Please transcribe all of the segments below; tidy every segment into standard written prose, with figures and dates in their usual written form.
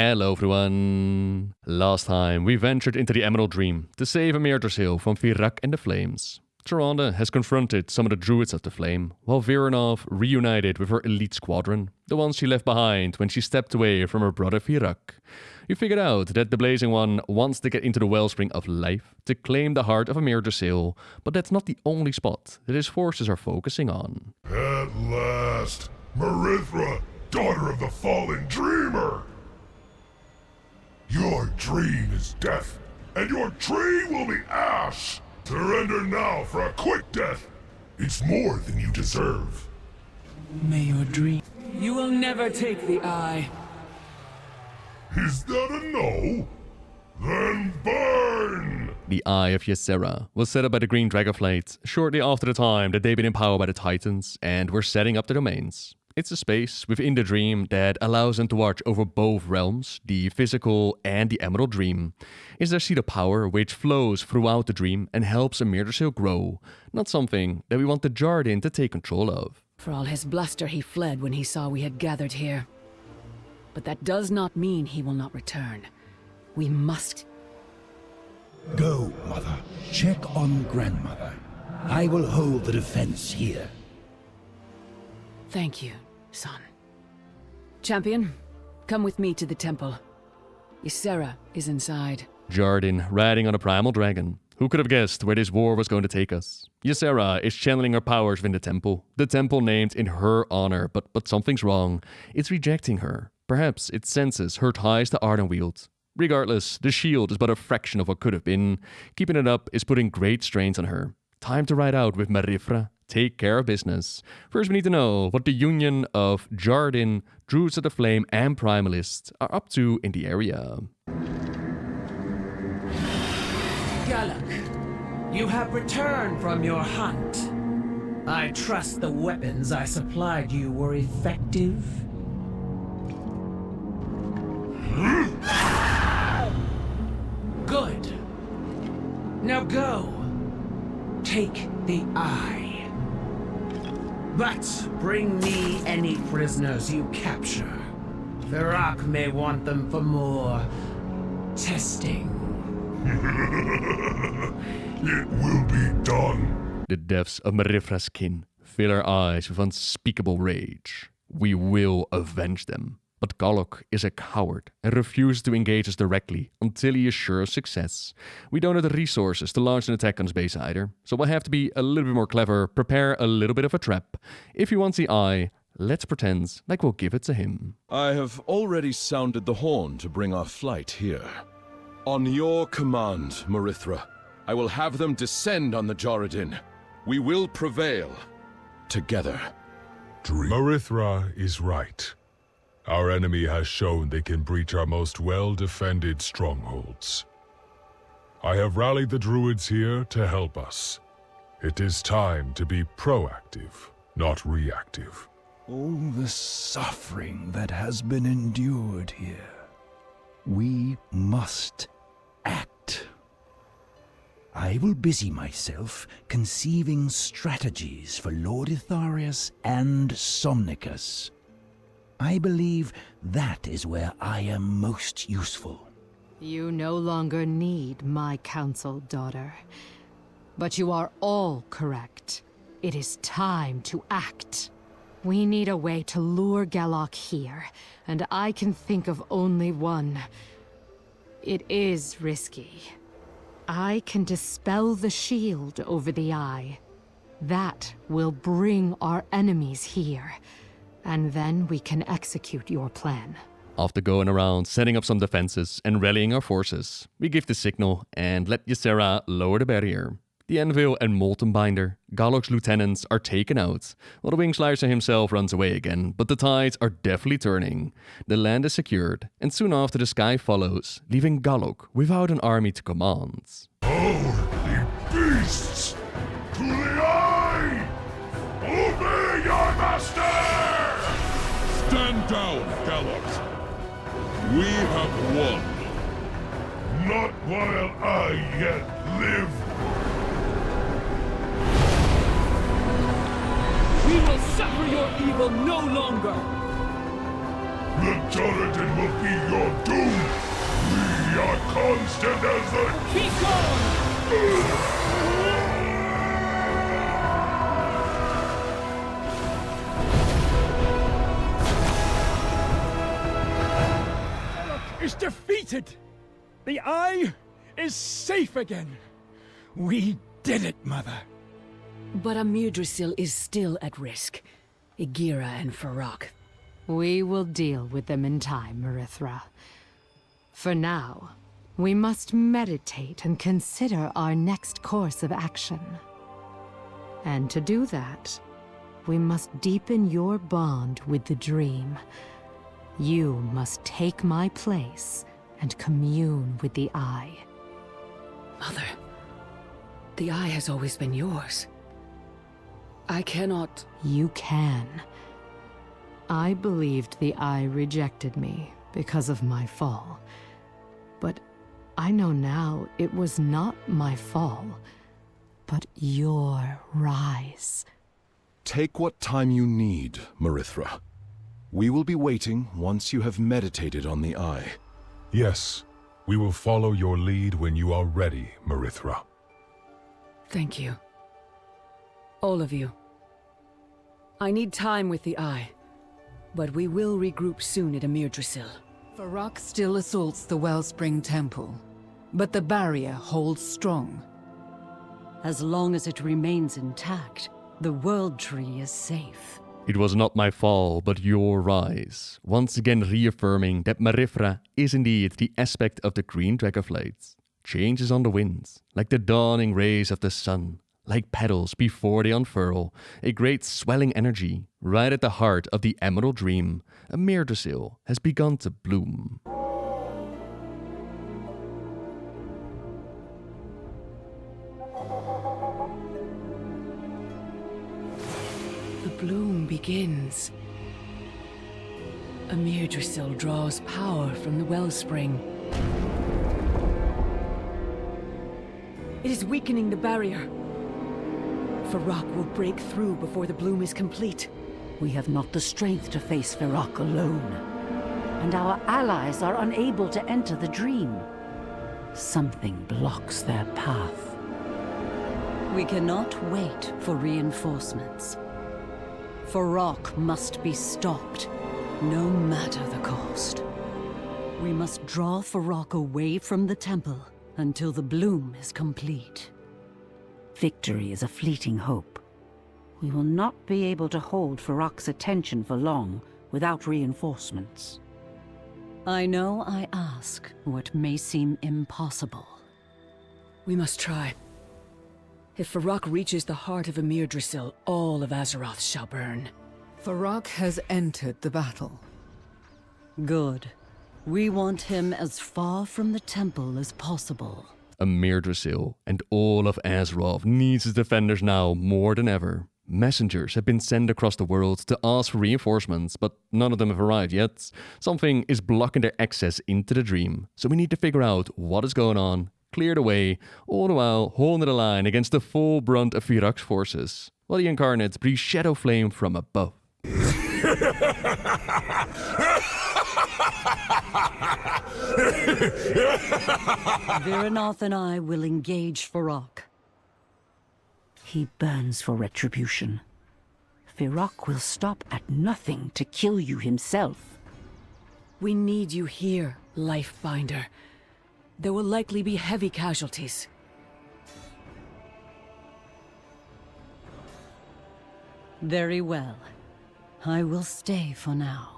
Hello everyone! Last time we ventured into the Emerald Dream to save Amirdrassil from Fyrakk and the Flames. Tyrande has confronted some of the Druids of the Flame, while Virenov reunited with her elite squadron, the ones she left behind when she stepped away from her brother Fyrakk. We figured out that the Blazing One wants to get into the wellspring of life to claim the heart of Amirdrassil, but that's not the only spot that his forces are focusing on. At last! Merithra, daughter of the fallen dreamer! Your dream is death, and your tree will be ash! Surrender now for a quick death! It's more than you deserve. May your dream... You will never take the eye. Is that a no? Then burn! The Eye of Ysera was set up by the Green Dragonflight shortly after the time that they'd been empowered by the Titans and were setting up the domains. It's a space within the dream that allows them to watch over both realms, the physical and the Emerald Dream. It's their seat of power which flows throughout the dream and helps Amirdrassil grow, not something that we want the Jardin to take control of. For all his bluster, he fled when he saw we had gathered here. But that does not mean he will not return. We must... Go, Mother. Check on Grandmother. I will hold the defense here. Thank you, son. Champion, come with me to the temple. Ysera is inside. Jardin riding on a primal dragon. Who could have guessed where this war was going to take us? Ysera is channeling her powers within the temple named in her honor, but something's wrong. It's rejecting her. Perhaps it senses her ties to Ardenweald. Regardless, the shield is but a fraction of what could have been. Keeping it up is putting great strains on her. Time to ride out with Merithra. Take care of business. First we need to know what the union of Jardin, Druids of the Flame and Primalists are up to in the area. Galak, you have returned from your hunt. I trust the weapons I supplied you were effective. Good. Now go. Take the eye. But bring me any prisoners you capture. Fyrakk may want them for more testing. It will be done. The depths of Merithra's kin fill our eyes with unspeakable rage. We will avenge them. But Galok is a coward and refuses to engage us directly until he is sure of success. We don't have the resources to launch an attack on his base either, so we'll have to be a little bit more clever, prepare a little bit of a trap. If he wants the eye, let's pretend like we'll give it to him. I have already sounded the horn to bring our flight here. On your command, Merithra, I will have them descend on the Jardin. We will prevail. Together. Merithra is right. Our enemy has shown they can breach our most well-defended strongholds. I have rallied the Druids here to help us. It is time to be proactive, not reactive. All the suffering that has been endured here. We must act. I will busy myself conceiving strategies for Lord Itharius and Somnicus. I believe that is where I am most useful. You no longer need my counsel, daughter. But you are all correct. It is time to act. We need a way to lure Galok here, and I can think of only one. It is risky. I can dispel the shield over the eye. That will bring our enemies here. And then we can execute your plan. After going around, setting up some defenses and rallying our forces, we give the signal and let Ysera lower the barrier. The Anvil and Molten Binder, Galok's lieutenants, are taken out, while the Wing Slicer himself runs away again, but the tides are definitely turning. The land is secured, and soon after the sky follows, leaving Galok without an army to command. Cowardly beasts! To the eye! Obey your master! Stand down, Galok. We have won. Not while I yet live. We will suffer your evil no longer. The Joradin will be your doom! We are constant as the... Be gone! Is defeated! The Eye is safe again! We did it, Mother! But Amirdrassil is still at risk. Igira and Fyrakk. We will deal with them in time, Merithra. For now, we must meditate and consider our next course of action. And to do that, we must deepen your bond with the dream. You must take my place and commune with the Eye. Mother, the Eye has always been yours. I cannot... You can. I believed the Eye rejected me because of my fall. But I know now it was not my fall, but your rise. Take what time you need, Merithra. We will be waiting once you have meditated on the Eye. Yes, we will follow your lead when you are ready, Merithra. Thank you. All of you. I need time with the Eye, but we will regroup soon at Amirdrassil. Fyrakk still assaults the Wellspring Temple, but the barrier holds strong. As long as it remains intact, the World Tree is safe. It was not my fall, but your rise, once again reaffirming that Merithra is indeed the aspect of the green dragonflight. Changes on the winds, like the dawning rays of the sun, like petals before they unfurl, a great swelling energy, right at the heart of the Emerald Dream, Amirdrassil has begun to bloom. The bloom begins. Amirdrassil draws power from the wellspring. It is weakening the barrier. Fyrakk will break through before the bloom is complete. We have not the strength to face Fyrakk alone. And our allies are unable to enter the dream. Something blocks their path. We cannot wait for reinforcements. Fyrakk must be stopped, no matter the cost. We must draw Fyrakk away from the temple until the bloom is complete. Victory is a fleeting hope. We will not be able to hold Fyrakk's attention for long without reinforcements. I know I ask what may seem impossible. We must try. If Fyrakk reaches the heart of Amirdrassil, all of Azeroth shall burn. Fyrakk has entered the battle. Good. We want him as far from the temple as possible. Amirdrassil and all of Azeroth needs its defenders now more than ever. Messengers have been sent across the world to ask for reinforcements, but none of them have arrived yet. Something is blocking their access into the dream, so we need to figure out what is going on, clear the way, all the while holding the line against the full brunt of Fyrakk's forces, while the incarnates breathe shadow flame from above. Viranoth and I will engage Fyrakk. He burns for retribution. Fyrakk will stop at nothing to kill you himself. We need you here, Lifebinder. There will likely be heavy casualties. Very well. I will stay for now.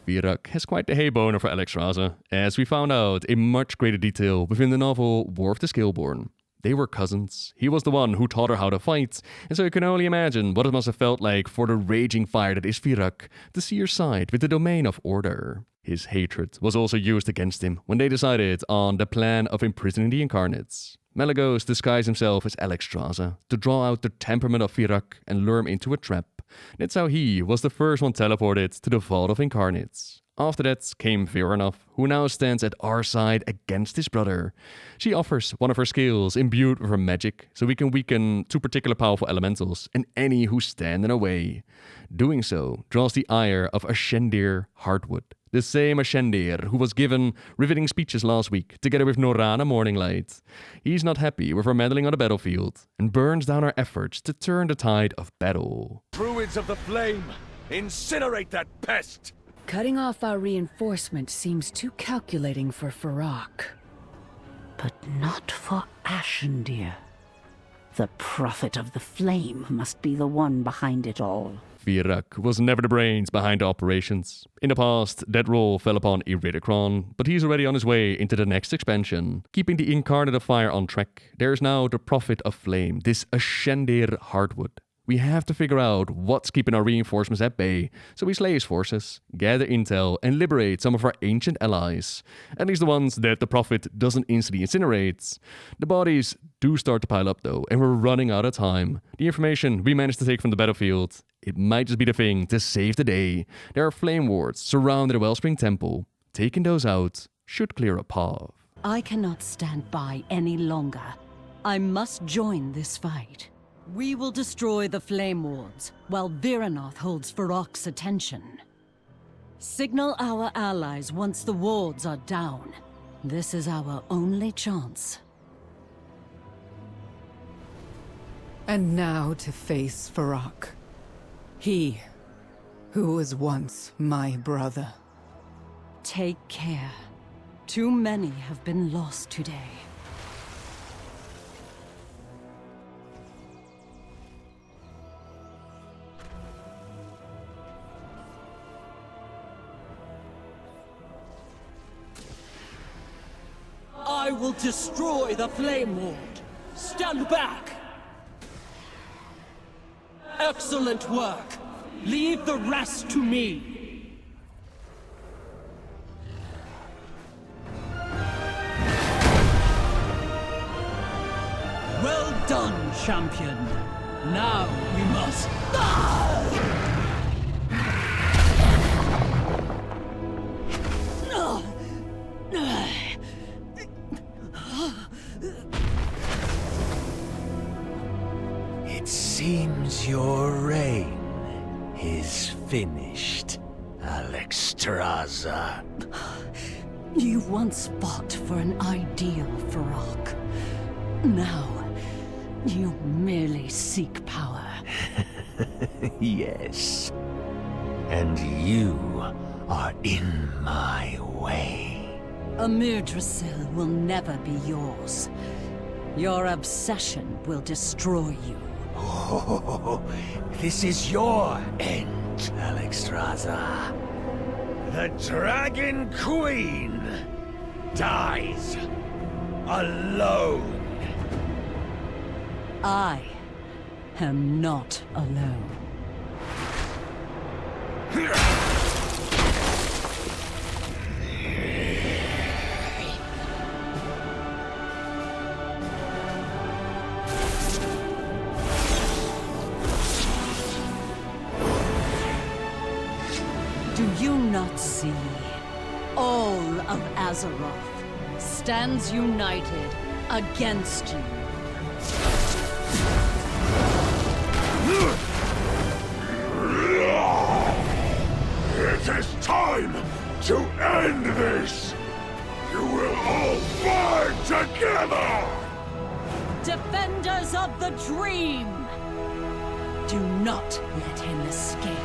Fyrakk has quite the hay boner for Alexstrasza, as we found out in much greater detail within the novel War of the Scaleborn. They were cousins. He was the one who taught her how to fight, and so you can only imagine what it must have felt like for the raging fire that is Fyrakk to see her side with the domain of order. His hatred was also used against him when they decided on the plan of imprisoning the incarnates. Malygos disguised himself as Alexstrasza to draw out the temperament of Fyrakk and lure him into a trap. That's how he was the first one teleported to the Vault of Incarnates. After that came Viranoth, who now stands at our side against his brother. She offers one of her skills imbued with her magic, so we can weaken two particular powerful elementals and any who stand in our way. Doing so draws the ire of Ascendir Hardwood, The same Ascendir who was given riveting speeches last week, together with Norana Morninglight. He's not happy with our meddling on the battlefield, and burns down our efforts to turn the tide of battle. Druids of the Flame, incinerate that pest! Cutting off our reinforcement seems too calculating for Fyrakk. But not for Ascendir. The Prophet of the Flame must be the one behind it all. Fyrakk was never the brains behind the operations. In the past, that role fell upon Iridikron, but he's already on his way into the next expansion. Keeping the Incarnate of Fire on track, there is now the Prophet of Flame, this Ascendir Hardwood. We have to figure out what's keeping our reinforcements at bay, so we slay his forces, gather intel, and liberate some of our ancient allies. At least the ones that the Prophet doesn't instantly incinerate. The bodies do start to pile up though, and we're running out of time. The information we managed to take from the battlefield, it might just be the thing to save the day. There are flame wards surrounding the Wellspring Temple. Taking those out should clear a path. I cannot stand by any longer. I must join this fight. We will destroy the Flame Wards, while Viranoth holds Fyrakk's attention. Signal our allies once the wards are down. This is our only chance. And now to face Fyrakk. He, who was once my brother. Take care. Too many have been lost today. I will destroy the Flame Ward. Stand back! Excellent work. Leave the rest to me. Well done, champion. Now we must... It seems your reign is finished, Amirdrassil. You once fought for an ideal, Fyrakk. Now, you merely seek power. Yes. And you are in my way. Amirdrassil will never be yours. Your obsession will destroy you. Oh, this is your end, Amirdrassil. The Dragon Queen dies alone. I am not alone. Do you not see? All of Azeroth stands united against you. It is time to end this! You will all fight together! Defenders of the Dream! Do not let him escape.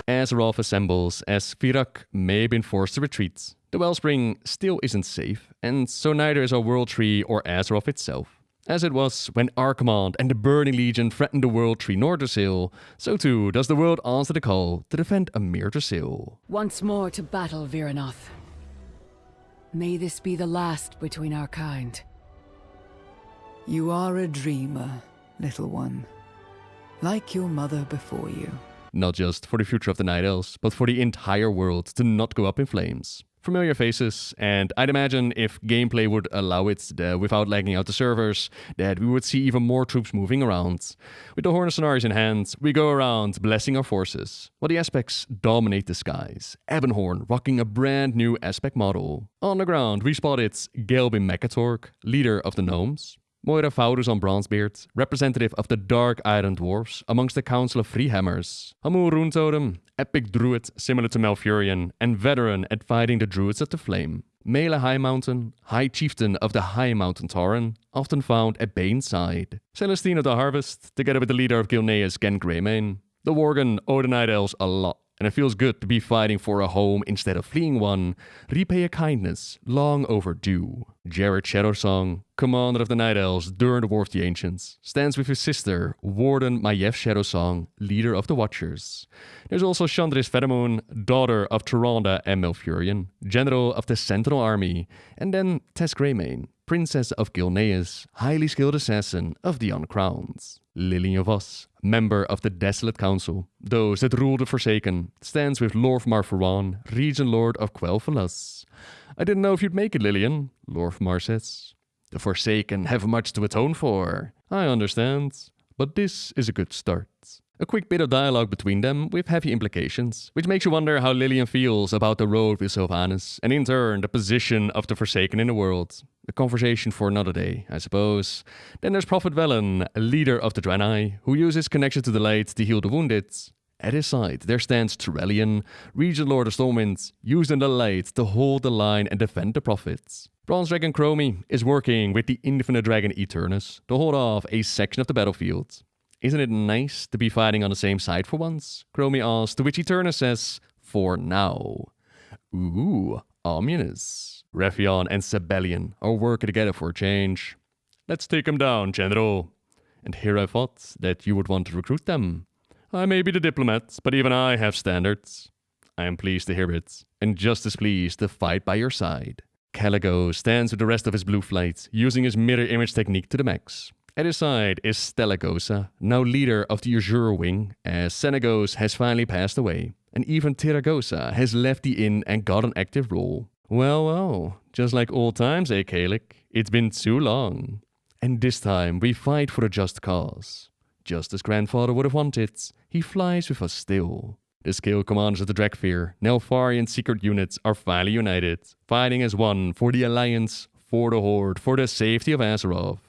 Azeroth assembles as Fyrakk may have been forced to retreat. The Wellspring still isn't safe, and so neither is our World Tree or Azeroth itself. As it was when our command and the Burning Legion threatened the World Tree Amirdrassil, so too does the world answer the call to defend Amirdrassil. Once more to battle, Viranoth. May this be the last between our kind. You are a dreamer, little one. Like your mother before you. Not just for the future of the Night Elves, but for the entire world to not go up in flames. Familiar faces, and I'd imagine if gameplay would allow it without lagging out the servers, that we would see even more troops moving around. With the Horn of Sonaris in hand, we go around blessing our forces, while the aspects dominate the skies. Ebonhorn rocking a brand new aspect model. On the ground, we spotted Goblin Mechatork, leader of the gnomes. Moira Faurus on Bronzebeard, representative of the Dark Iron Dwarfs amongst the Council of Three Hammers. Hamul Runetotem, epic druid similar to Malfurion, and veteran at fighting the druids of the Flame. Mele High Mountain, High Chieftain of the High Mountain Tauren, often found at Bane's side. Celestine of the Harvest, together with the leader of Gilneas, Gen Greymane. The Worgen owe the Night Elves a lot, and it feels good to be fighting for a home instead of fleeing one. Repay a kindness long overdue. Jared Shadowsong, commander of the Night Elves during the War of the Ancients, stands with his sister, Warden Maiev Shadowsong, leader of the Watchers. There's also Chandris Feathermoon, daughter of Tyrande and Malfurion, general of the Sentinel Army, and then Tess Greymane, princess of Gilneas, highly skilled assassin of the Uncrowned. Lillian Voss, member of the Desolate Council, those that rule the Forsaken, stands with Lorfmar Faran, Regent Lord of Quel'Thalas. I didn't know if you'd make it, Lillian, Lorfmar says. The Forsaken have much to atone for. I understand, but this is a good start. A quick bit of dialogue between them with heavy implications, which makes you wonder how Lillian feels about the road with Sylvanas, and in turn, the position of the Forsaken in the world. A conversation for another day, I suppose. Then there's Prophet Velen, leader of the Draenei, who uses connection to the light to heal the wounded. At his side, there stands Turellian, Regent Lord of Stormwind, using the light to hold the line and defend the prophets. Bronze Dragon Chromie is working with the Infinite Dragon Eternus to hold off a section of the battlefield. Isn't it nice to be fighting on the same side for once? Chromie asks, to which Eternus says, for now. Ooh, ominous. Rephion and Sebellion are working together for a change. Let's take them down, General. And here I thought that you would want to recruit them. I may be the diplomat, but even I have standards. I am pleased to hear it, and just as pleased to fight by your side. Caligo stands with the rest of his blue flight, using his mirror image technique to the max. At his side is Stelagosa, now leader of the Azure Wing, as Senegos has finally passed away, and even Tiragosa has left the inn and got an active role. Well, just like old times, Kalik, it's been too long. And this time we fight for a just cause. Just as grandfather would have wanted, he flies with us still. The scale commanders of the Drakfir, Neltharion secret units, are finally united, fighting as one for the Alliance, for the Horde, for the safety of Azeroth.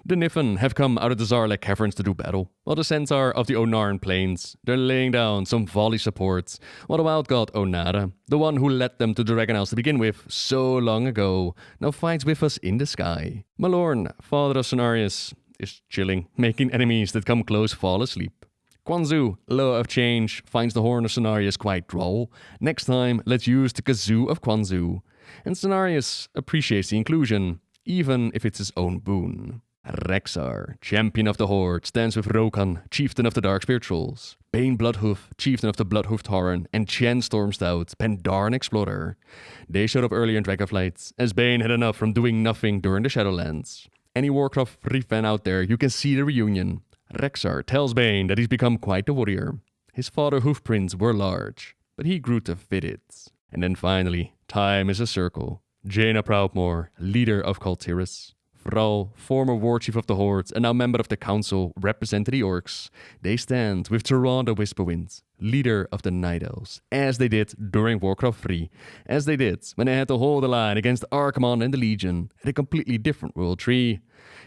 The Niffen have come out of the Zarlek caverns to do battle, while the Centaur of the Onarn Plains, they're laying down some volley support, while the Wild God Onara, the one who led them to the Dragon House to begin with so long ago, now fights with us in the sky. Malorn, father of Cenarius, is chilling, making enemies that come close fall asleep. Kwanzu, Law of Change, finds the Horn of Cenarius quite droll. Next time, let's use the Kazoo of Kwanzu. And Cenarius appreciates the inclusion, even if it's his own boon. Rexar, champion of the Horde, stands with Rokan, chieftain of the Dark Spirituals, Bane Bloodhoof, chieftain of the Bloodhoof Tauren, and Chen Stormstout, Pandaren Explorer. They showed up earlier in Dragonflight, as Bane had enough from doing nothing during the Shadowlands. Any Warcraft 3 fan out there, you can see the reunion. Rexar tells Bane that he's become quite a warrior. His father hoofprints were large, but he grew to fit it. And then finally, time is a circle. Jaina Proudmoore, leader of Kultiris. Thrall, former warchief of the Horde and now member of the Council, representing the Orcs. They stand with Tyrande Whisperwind, leader of the Night Elves, as they did during Warcraft 3, as they did when they had to hold the line against Archimonde and the Legion at a completely different World 3.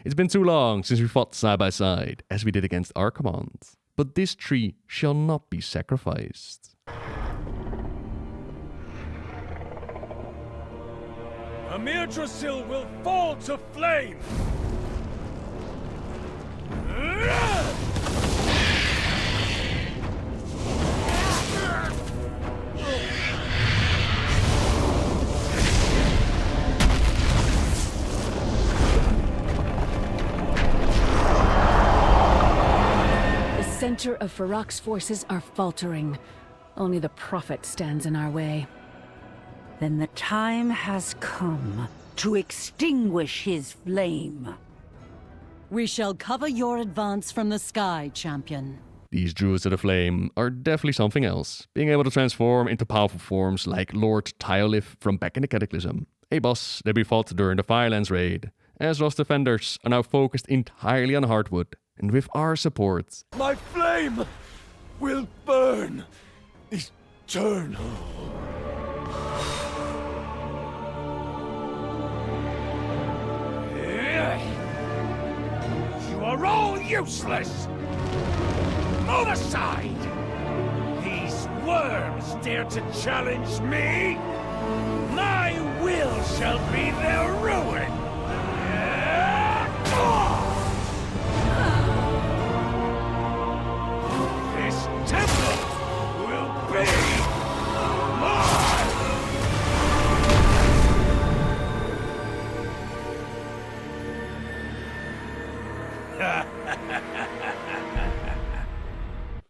It's been too long since we fought side by side, as we did against Archimonde. But this tree shall not be sacrificed. Amirdrassil will fall to flame! The center of Fyrakk's forces are faltering. Only the Prophet stands in our way. Then the time has come to extinguish his flame. We shall cover your advance from the sky, champion. These Druids of the Flame are definitely something else, being able to transform into powerful forms like Lord Tyolith from back in the Cataclysm, a boss that we fought during the Firelands raid. Azeroth's defenders are now focused entirely on Hardwood, and with our support, my flame will burn eternal. useless! Move aside! These worms dare to challenge me? My will shall be their ruin! This temple will be mine!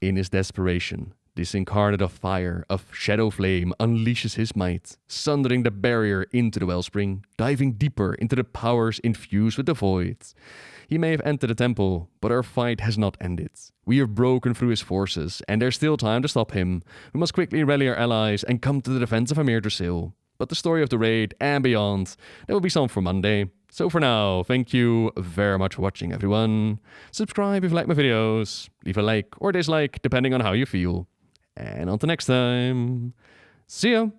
In his desperation, this incarnate of fire, of shadow flame, unleashes his might, sundering the barrier into the wellspring, diving deeper into the powers infused with the void. He may have entered the temple, but our fight has not ended. We have broken through his forces, and there's still time to stop him. We must quickly rally our allies and come to the defense of Amirdrassil. But the story of the raid and beyond, that will be some for Monday. So for now, thank you very much for watching, everyone. Subscribe if you like my videos, leave a like or dislike depending on how you feel. And until next time, see ya!